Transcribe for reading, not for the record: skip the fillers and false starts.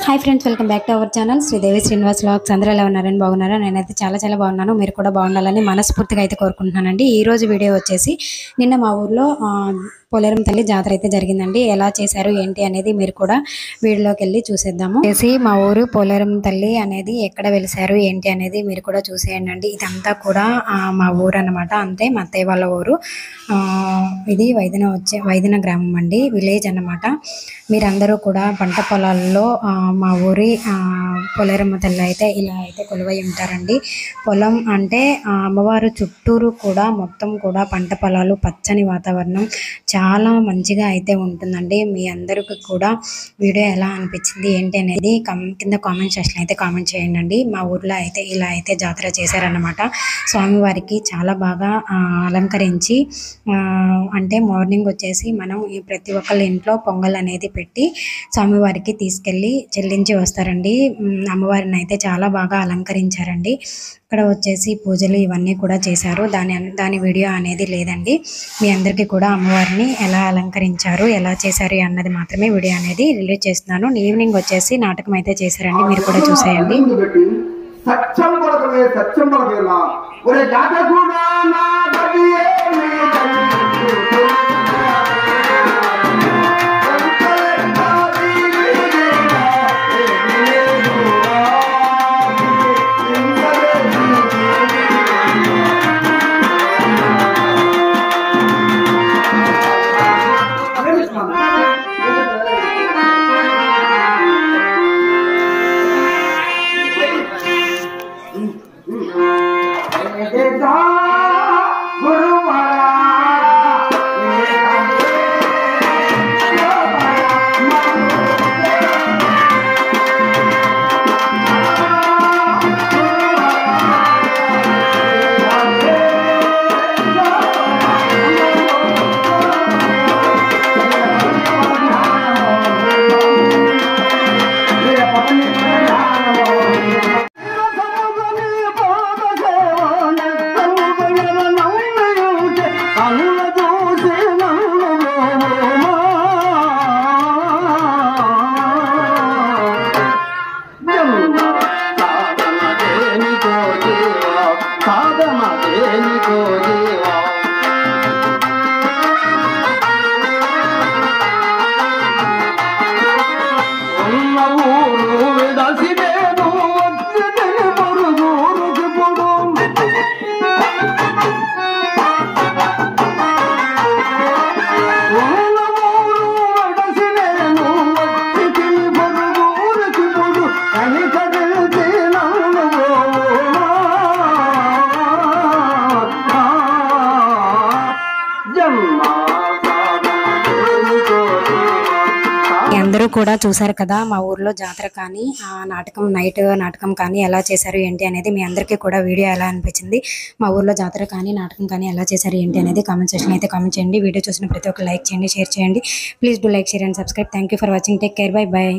Hi friends, welcome back to our channel Sridevi Srinivas vlogs. అందరూ ఎలా ఉన్నారని బాగున్నారా? నేనైతే చాలా బాగున్నాను. మీరు కూడా బాగుండాలని మనస్ఫూర్తిగా అయితే కోరుకుంటున్నానండి. ఈ రోజు వీడియో వచ్చేసి నిన్న మా ఊర్లో పోలేరం తల్లి జాతర అయితే జరిగిందండి. ఎలా చేశారు ఏంటి అనేది మీరు కూడా వీడియోలోకి వెళ్ళి చూసేద్దాము. మా ఊరు పోలేరం తల్లి అనేది ఎక్కడ వెలిసారు ఏంటి అనేది మీరు కూడా చూసేయండి. ఇదంతా కూడా మా ఊరు అన్నమాట. అంతే మా అత్తయ్య వాళ్ళ ఊరు. ఇది వైదిన గ్రామం అండి, విలేజ్ అన్నమాట. మీరందరూ కూడా పంట పొలాల్లో మా ఊరి పోలేరమ్మ తల్లి అయితే ఇలా అయితే కొలువై ఉంటారండి. పొలం అంటే అమ్మవారు చుట్టూరు కూడా మొత్తం కూడా పంట పొలాలు, పచ్చని వాతావరణం చాలా మంచిగా అయితే ఉంటుందండి. మీ అందరికీ కూడా వీడియో ఎలా అనిపించింది ఏంటి అనేది కింద కామెంట్ సెక్షన్ అయితే కామెంట్ చేయండి. మా ఊర్లో అయితే ఇలా అయితే జాతర చేశారన్నమాట. స్వామివారికి చాలా బాగా అలంకరించి అంటే మార్నింగ్ వచ్చేసి మనం ప్రతి ఒక్కళ్ళ ఇంట్లో పొంగల్ అనేది పెట్టి స్వామివారికి తీసుకెళ్ళి చెల్లించి వస్తారండి. అమ్మవారిని అయితే చాలా బాగా అలంకరించారండి. ఇక్కడ వచ్చేసి పూజలు ఇవన్నీ కూడా చేశారు. దాని వీడియో అనేది లేదండి. మీ అందరికీ కూడా అమ్మవారిని ఎలా అలంకరించారు, ఎలా చేశారు అన్నది మాత్రమే వీడియో అనేది రిలీజ్ చేస్తున్నాను. ఈవినింగ్ వచ్చేసి నాటకం అయితే చేశారండి, మీరు కూడా చూసేయండి. అందరూ కూడా చూసారు కదా మా ఊర్లో జాతర కానీ నైట్ నాటకం కానీ ఎలా చేశారు ఏంటి అనేది. మీ అందరికీ కూడా వీడియో ఎలా అనిపించింది, మా ఊర్లో జాతర కానీ నాటకం కానీ ఎలా చేశారు ఏంటి అనేది కామెంట్ సెక్షన్ అయితే కామెంట్ చేయండి. వీడియో చూసిన ప్రతి ఒక్క లైక్ చేయండి, షేర్ చేయండి. Please do like, share and subscribe. Thank you for watching. Take care. By.